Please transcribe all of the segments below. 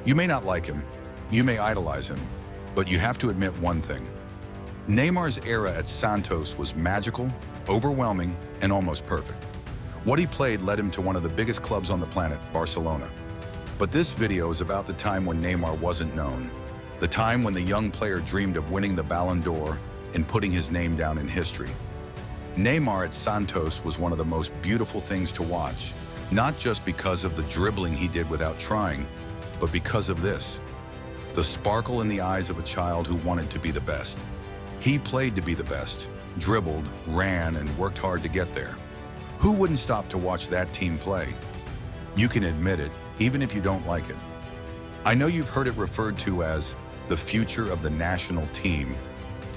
You may not like him, you may idolize him, but you have to admit one thing. Neymar's era at Santos was magical, overwhelming, and almost perfect. What he played led him to one of the biggest clubs on the planet, Barcelona. But this video is about the time when Neymar wasn't known, the time when the young player dreamed of winning the Ballon d'Or and putting his name down in history. Neymar at Santos was one of the most beautiful things to watch, not just because of the dribbling he did without trying, but because of this: the sparkle in the eyes of a child who wanted to be the best. He played to be the best, dribbled, ran, and worked hard to get there. Who wouldn't stop to watch that team play? You can admit it, even if you don't like it. I know you've heard it referred to as the future of the national team,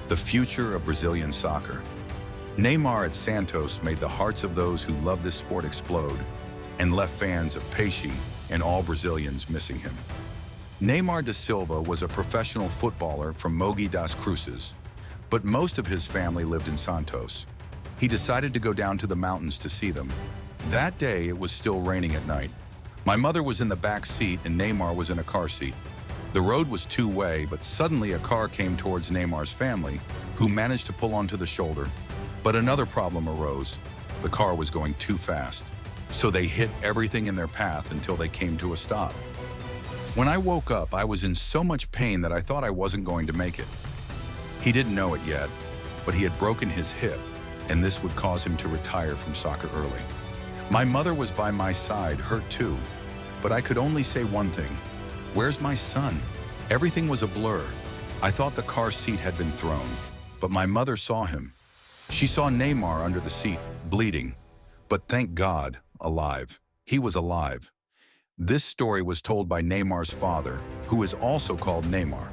the future of Brazilian soccer. Neymar at Santos made the hearts of those who love this sport explode and left fans of Peixe and all Brazilians missing him. Neymar da Silva was a professional footballer from Mogi das Cruzes, but most of his family lived in Santos. He decided to go down to the mountains to see them. That day, it was still raining at night. My mother was in the back seat and Neymar was in a car seat. The road was two-way, but suddenly a car came towards Neymar's family, who managed to pull onto the shoulder. But another problem arose. The car was going too fast, so they hit everything in their path until they came to a stop. When I woke up, I was in so much pain that I thought I wasn't going to make it. He didn't know it yet, but he had broken his hip, and this would cause him to retire from soccer early. My mother was by my side, hurt too, but I could only say one thing: where's my son? Everything was a blur. I thought the car seat had been thrown, but my mother saw him. She saw Neymar under the seat, bleeding, but thank God, alive. He was alive. This story was told by Neymar's father, who is also called Neymar.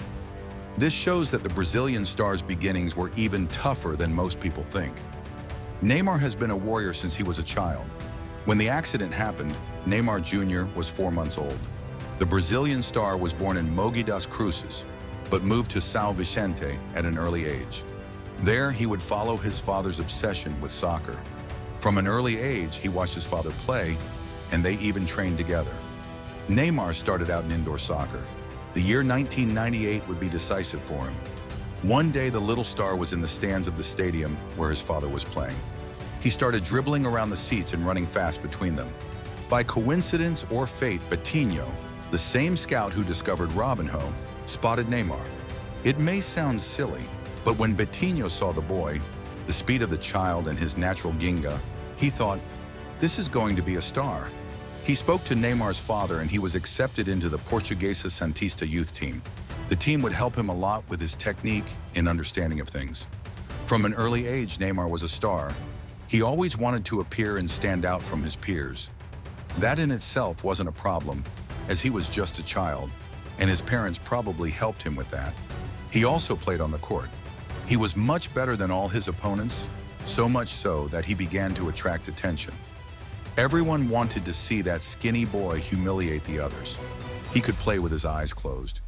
This shows that the Brazilian star's beginnings were even tougher than most people think. Neymar has been a warrior since he was a child. When the accident happened, Neymar Jr. was 4 months old. The Brazilian star was born in Mogi das Cruzes, but moved to São Vicente at an early age. There, he would follow his father's obsession with soccer. From an early age, he watched his father play, and they even trained together. Neymar started out in indoor soccer. The year 1998 would be decisive for him. One day, the little star was in the stands of the stadium where his father was playing. He started dribbling around the seats and running fast between them. By coincidence or fate, Betinho, the same scout who discovered Robinho, spotted Neymar. It may sound silly, but when Betinho saw the boy, the speed of the child and his natural ginga, he thought, this is going to be a star. He spoke to Neymar's father and he was accepted into the Portuguesa Santista youth team. The team would help him a lot with his technique and understanding of things. From an early age, Neymar was a star. He always wanted to appear and stand out from his peers. That in itself wasn't a problem, as he was just a child, and his parents probably helped him with that. He also played on the court. He was much better than all his opponents, so much so that he began to attract attention. Everyone wanted to see that skinny boy humiliate the others. He could play with his eyes closed.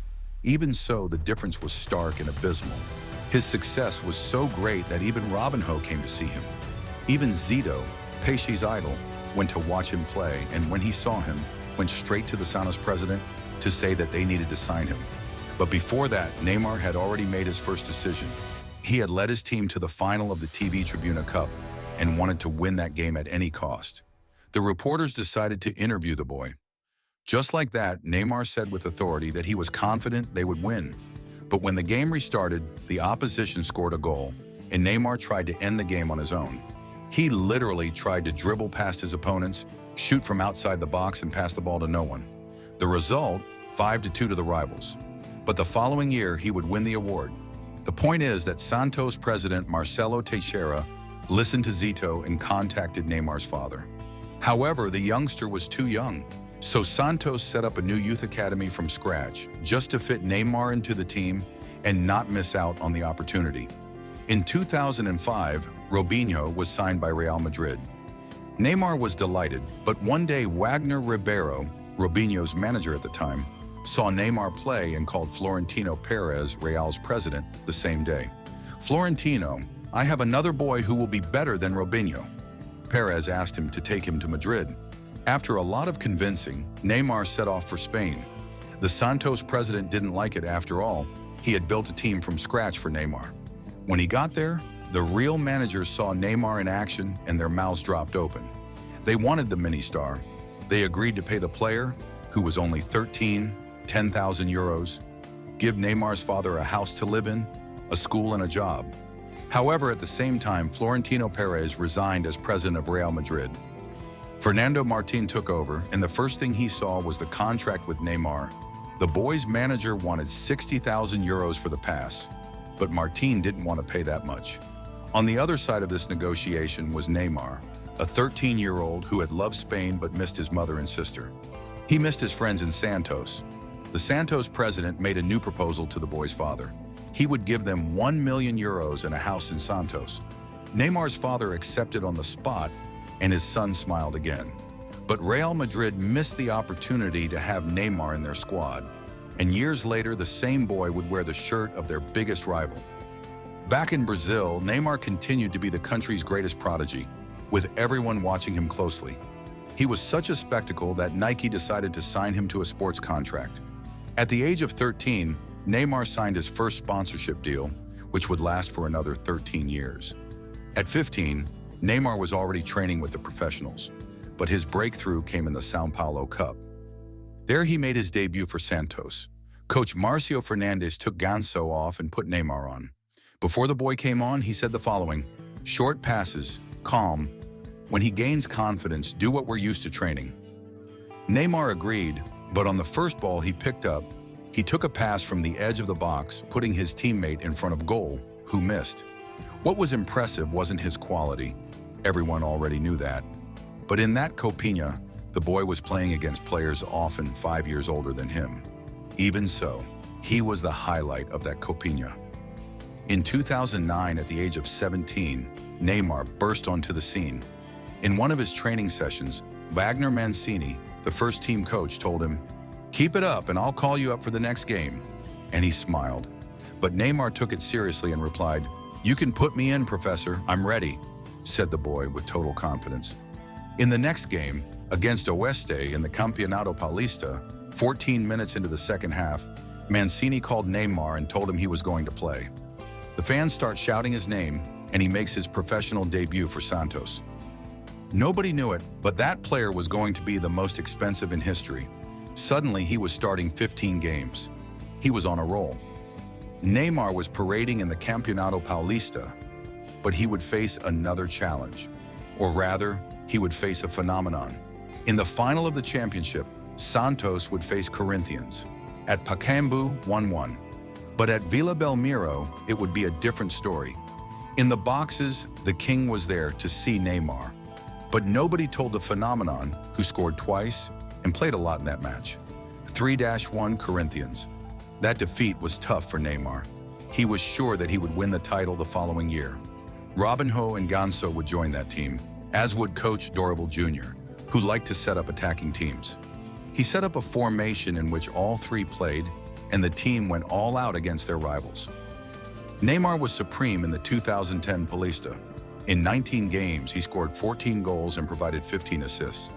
Even so, the difference was stark and abysmal. His success was so great that even Robinho came to see him. Even Zito, Peixe's idol, went to watch him play, and when he saw him, went straight to the Santos president to say that they needed to sign him. But before that, Neymar had already made his first decision. He had led his team to the final of the TV Tribuna Cup and wanted to win that game at any cost. The reporters decided to interview the boy. Just like that, Neymar said with authority that he was confident they would win. But when the game restarted, the opposition scored a goal, and Neymar tried to end the game on his own. He literally tried to dribble past his opponents, shoot from outside the box, and pass the ball to no one. The result, 5-2 to the rivals. But the following year, he would win the award. The point is that Santos president Marcelo Teixeira listened to Zito and contacted Neymar's father. However, the youngster was too young, so Santos set up a new youth academy from scratch just to fit Neymar into the team and not miss out on the opportunity. In 2005, Robinho was signed by Real Madrid. Neymar was delighted, but one day Wagner Ribeiro, Robinho's manager at the time, saw Neymar play and called Florentino Perez, Real's president, the same day. "Florentino, I have another boy who will be better than Robinho." Perez asked him to take him to Madrid. After a lot of convincing, Neymar set off for Spain. The Santos president didn't like it after all. He had built a team from scratch for Neymar. When he got there, the real managers saw Neymar in action and their mouths dropped open. They wanted the mini-star. They agreed to pay the player, who was only 13, 10,000 euros, give Neymar's father a house to live in, a school and a job. However, at the same time, Florentino Perez resigned as president of Real Madrid. Fernando Martin took over, and the first thing he saw was the contract with Neymar. The boys' manager wanted 60,000 euros for the pass, but Martin didn't want to pay that much. On the other side of this negotiation was Neymar, a 13-year-old who had loved Spain but missed his mother and sister. He missed his friends in Santos. The Santos president made a new proposal to the boy's father. He would give them 1 million euros and a house in Santos. Neymar's father accepted on the spot, and his son smiled again. But Real Madrid missed the opportunity to have Neymar in their squad, and years later the same boy would wear the shirt of their biggest rival. Back in Brazil, Neymar continued to be the country's greatest prodigy, with everyone watching him closely. He was such a spectacle that Nike decided to sign him to a sports contract. At the age of 13, Neymar signed his first sponsorship deal, which would last for another 13 years. At 15, Neymar was already training with the professionals, but his breakthrough came in the São Paulo Cup. There he made his debut for Santos. Coach Marcio Fernandes took Ganso off and put Neymar on. Before the boy came on, he said the following: "Short passes, calm. When he gains confidence, do what we're used to training." Neymar agreed, but on the first ball he picked up, he took a pass from the edge of the box, putting his teammate in front of goal, who missed. What was impressive wasn't his quality. Everyone already knew that. But in that Copinha, the boy was playing against players often 5 years older than him. Even so, he was the highlight of that Copinha. In 2009, at the age of 17, Neymar burst onto the scene. In one of his training sessions, Wagner Mancini, the first team coach, told him, "Keep it up and I'll call you up for the next game." And he smiled. But Neymar took it seriously and replied, "You can put me in, Professor, I'm ready," said the boy with total confidence. In the next game, against Oeste in the Campeonato Paulista, 14 minutes into the second half, Mancini called Neymar and told him he was going to play. The fans start shouting his name, and he makes his professional debut for Santos. Nobody knew it, but that player was going to be the most expensive in history. Suddenly, he was starting 15 games. He was on a roll. Neymar was parading in the Campeonato Paulista, but he would face another challenge. Or rather, he would face a phenomenon. In the final of the championship, Santos would face Corinthians. At Pacaembu, 1-1. But at Vila Belmiro, it would be a different story. In the boxes, the king was there to see Neymar. But nobody told the phenomenon, who scored twice and played a lot in that match. 3-1 Corinthians. That defeat was tough for Neymar. He was sure that he would win the title the following year. Robinho and Ganso would join that team, as would coach Dorival Jr., who liked to set up attacking teams. He set up a formation in which all three played, and the team went all out against their rivals. Neymar was supreme in the 2010 Paulista. In 19 games, he scored 14 goals and provided 15 assists.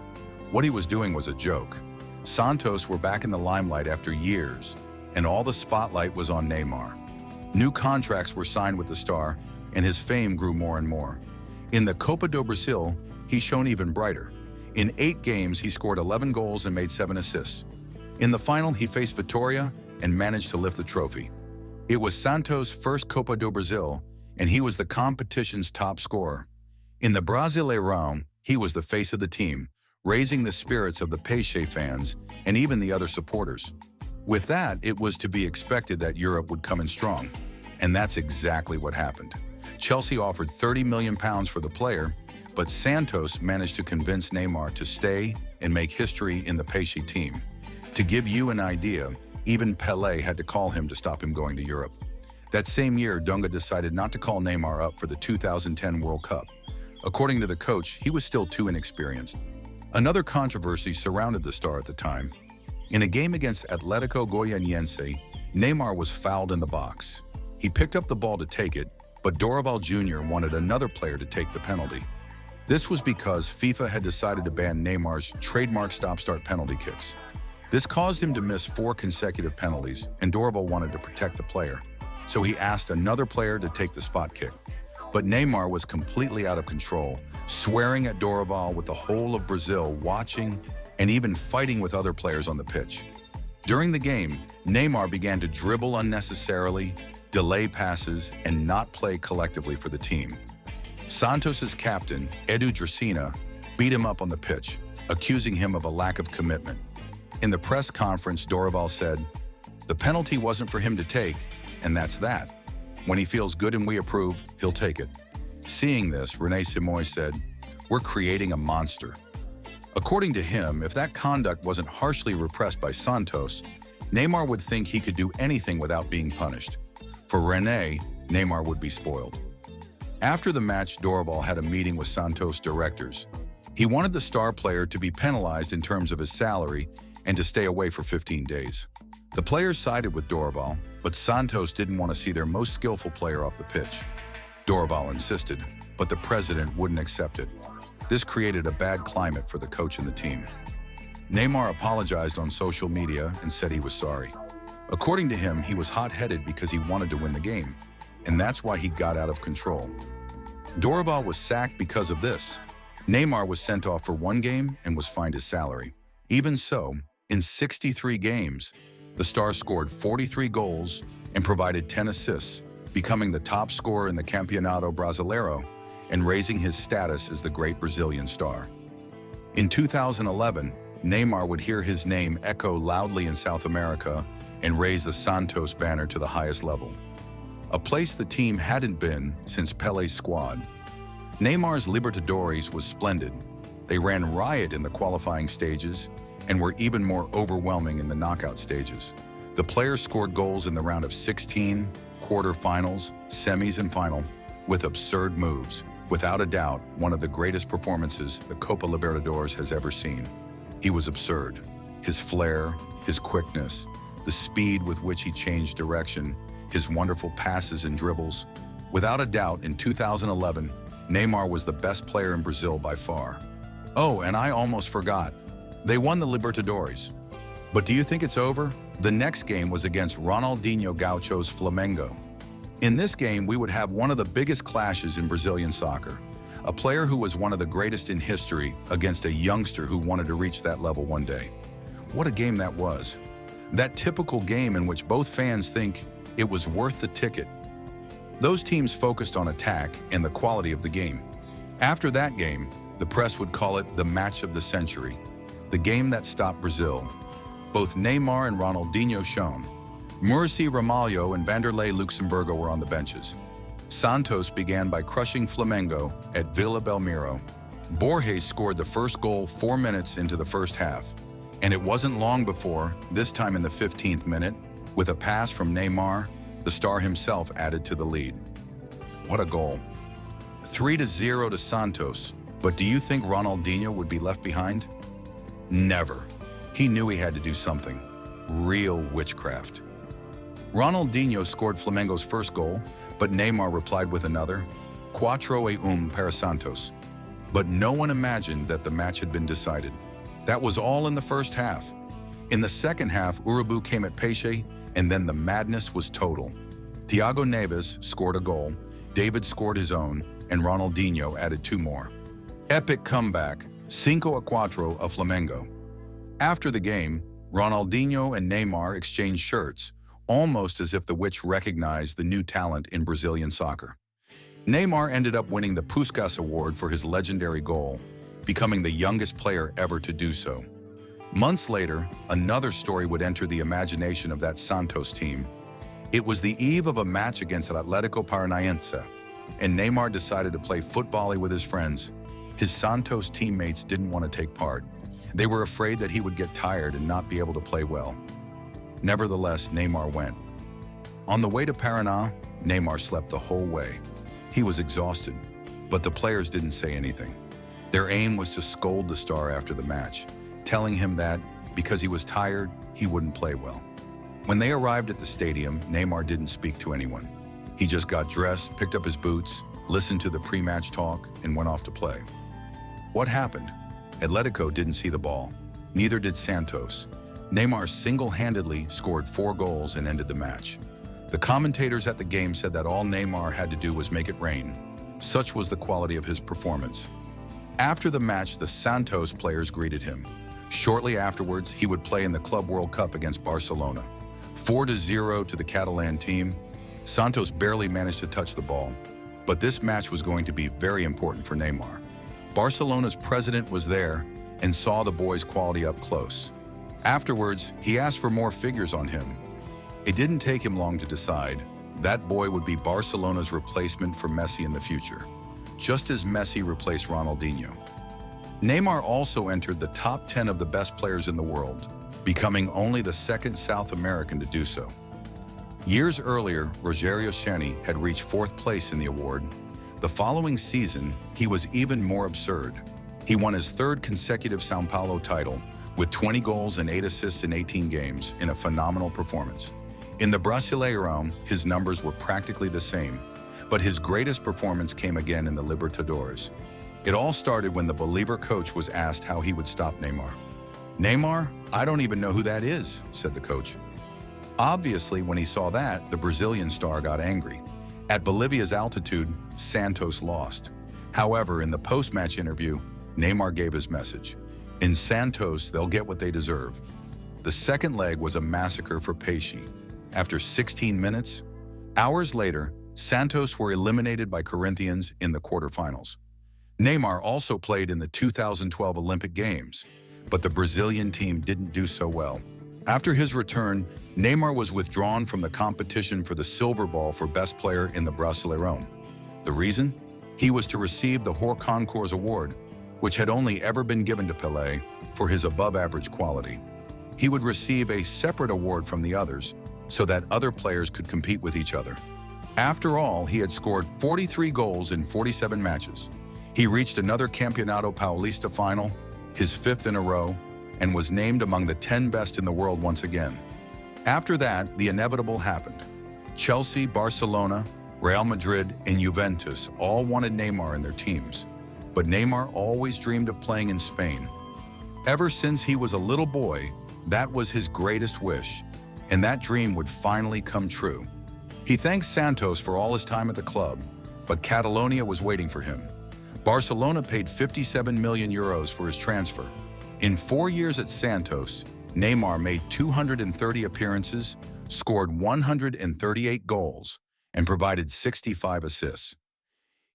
What he was doing was a joke. Santos were back in the limelight after years, and all the spotlight was on Neymar. New contracts were signed with the star, and his fame grew more and more. In the Copa do Brasil, he shone even brighter. In 8 games, he scored 11 goals and made 7 assists. In the final, he faced Vitória and managed to lift the trophy. It was Santos' first Copa do Brasil, and he was the competition's top scorer. In the Brasileirão, he was the face of the team, raising the spirits of the Peixe fans and even the other supporters. With that, it was to be expected that Europe would come in strong, and that's exactly what happened. Chelsea offered £30 million for the player, but Santos managed to convince Neymar to stay and make history in the Peixe team. To give you an idea, even Pelé had to call him to stop him going to Europe. That same year, Dunga decided not to call Neymar up for the 2010 World Cup. According to the coach, he was still too inexperienced. Another controversy surrounded the star at the time. In a game against Atlético Goianiense, Neymar was fouled in the box. He picked up the ball to take it, but Dorival Jr. wanted another player to take the penalty. This was because FIFA had decided to ban Neymar's trademark stop-start penalty kicks. This caused him to miss 4 consecutive penalties, and Dorival wanted to protect the player. So he asked another player to take the spot kick. But Neymar was completely out of control, swearing at Dorival with the whole of Brazil watching and even fighting with other players on the pitch. During the game, Neymar began to dribble unnecessarily, delay passes, and not play collectively for the team. Santos's captain, Edu Dracena, beat him up on the pitch, accusing him of a lack of commitment. In the press conference, Dorival said, "The penalty wasn't for him to take, and that's that. When he feels good and we approve, he'll take it." Seeing this, René Simoes said, "We're creating a monster." According to him, if that conduct wasn't harshly repressed by Santos, Neymar would think he could do anything without being punished. For René, Neymar would be spoiled. After the match, Dorival had a meeting with Santos directors. He wanted the star player to be penalized in terms of his salary and to stay away for 15 days. The players sided with Dorival, but Santos didn't want to see their most skillful player off the pitch. Dorival insisted, but the president wouldn't accept it. This created a bad climate for the coach and the team. Neymar apologized on social media and said he was sorry. According to him, he was hot-headed because he wanted to win the game, and that's why he got out of control. Dorival was sacked because of this. Neymar was sent off for 1 game and was fined his salary. Even so, in 63 games, the star scored 43 goals and provided 10 assists, becoming the top scorer in the Campeonato Brasileiro and raising his status as the great Brazilian star. In 2011, Neymar would hear his name echo loudly in South America and raise the Santos banner to the highest level, a place the team hadn't been since Pele's squad. Neymar's Libertadores was splendid. They ran riot in the qualifying stages and were even more overwhelming in the knockout stages. The players scored goals in the round of 16, quarterfinals, semis, and final with absurd moves. Without a doubt, one of the greatest performances the Copa Libertadores has ever seen. He was absurd. His flair, his quickness, the speed with which he changed direction, his wonderful passes and dribbles. Without a doubt, in 2011, Neymar was the best player in Brazil by far. Oh, and I almost forgot. They won the Libertadores. But do you think it's over? The next game was against Ronaldinho Gaucho's Flamengo. In this game, we would have one of the biggest clashes in Brazilian soccer. A player who was one of the greatest in history against a youngster who wanted to reach that level one day. What a game that was. That typical game in which both fans think it was worth the ticket. Those teams focused on attack and the quality of the game. After that game, the press would call it the match of the century, the game that stopped Brazil. Both Neymar and Ronaldinho shone. Muricy Ramalho and Vanderlei Luxemburgo were on the benches. Santos began by crushing Flamengo at Vila Belmiro. Borges scored the first goal 4 minutes into the first half. And it wasn't long before, this time in the 15th minute, with a pass from Neymar, the star himself added to the lead. What a goal. 3-0 to Santos. But do you think Ronaldinho would be left behind? Never. He knew he had to do something. Real witchcraft. Ronaldinho scored Flamengo's first goal, but Neymar replied with another, 4-1 para Santos. But no one imagined that the match had been decided. That was all in the first half. In the second half, Urubu came at Peixe, and then the madness was total. Thiago Neves scored a goal, David scored his own, and Ronaldinho added 2 more. Epic comeback, 5-4 of Flamengo. After the game, Ronaldinho and Neymar exchanged shirts, almost as if the witch recognized the new talent in Brazilian soccer. Neymar ended up winning the Puskás Award for his legendary goal, becoming the youngest player ever to do so. Months later, another story would enter the imagination of that Santos team. It was the eve of a match against Atlético Paranaense, and Neymar decided to play foot volley with his friends. His Santos teammates didn't want to take part. They were afraid that he would get tired and not be able to play well. Nevertheless, Neymar went. On the way to Paraná, Neymar slept the whole way. He was exhausted, but the players didn't say anything. Their aim was to scold the star after the match, telling him that, because he was tired, he wouldn't play well. When they arrived at the stadium, Neymar didn't speak to anyone. He just got dressed, picked up his boots, listened to the pre-match talk, and went off to play. What happened? Atletico didn't see the ball. Neither did Santos. Neymar single-handedly scored 4 goals and ended the match. The commentators at the game said that all Neymar had to do was make it rain. Such was the quality of his performance. After the match, the Santos players greeted him. Shortly afterwards, he would play in the Club World Cup against Barcelona. 4-0 to the Catalan team. Santos barely managed to touch the ball, but this match was going to be very important for Neymar. Barcelona's president was there and saw the boy's quality up close. Afterwards, he asked for more figures on him. It didn't take him long to decide. That boy would be Barcelona's replacement for Messi in the future, just as Messi replaced Ronaldinho. Neymar also entered the top 10 of the best players in the world, becoming only the second South American to do so. Years earlier, Rogerio Ceni had reached 4th place in the award. The following season, he was even more absurd. He won his 3rd consecutive São Paulo title with 20 goals and 8 assists in 18 games in a phenomenal performance. In the Brasileirão, his numbers were practically the same, but his greatest performance came again in the Libertadores. It all started when the Believer coach was asked how he would stop Neymar. "Neymar? I don't even know who that is," said the coach. Obviously, when he saw that, the Brazilian star got angry. At Bolivia's altitude, Santos lost. However, in the post-match interview, Neymar gave his message. In Santos, they'll get what they deserve. The second leg was a massacre for Peixe. After 16 minutes, hours later, Santos were eliminated by Corinthians in the quarterfinals. Neymar also played in the 2012 Olympic Games, but the Brazilian team didn't do so well. After his return, Neymar was withdrawn from the competition for the silver ball for best player in the Brasileirão. The reason? He was to receive the Hors Concours Award, which had only ever been given to Pelé for his above-average quality. He would receive a separate award from the others so that other players could compete with each other. After all, he had scored 43 goals in 47 matches. He reached another Campeonato Paulista final, his 5th in a row, and was named among the 10 best in the world once again. After that, the inevitable happened. Chelsea, Barcelona, Real Madrid, and Juventus all wanted Neymar in their teams, but Neymar always dreamed of playing in Spain. Ever since he was a little boy, that was his greatest wish, and that dream would finally come true. He thanks Santos for all his time at the club, but Catalonia was waiting for him. Barcelona paid 57 million euros for his transfer. In 4 years at Santos, Neymar made 230 appearances, scored 138 goals, and provided 65 assists.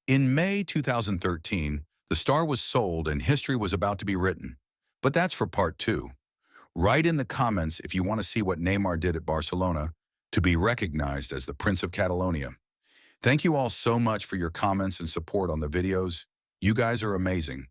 In May 2013, the star was sold and history was about to be written. But that's for part 2. Write in the comments if you want to see what Neymar did at Barcelona to be recognized as the Prince of Catalonia. Thank you all so much for your comments and support on the videos. You guys are amazing.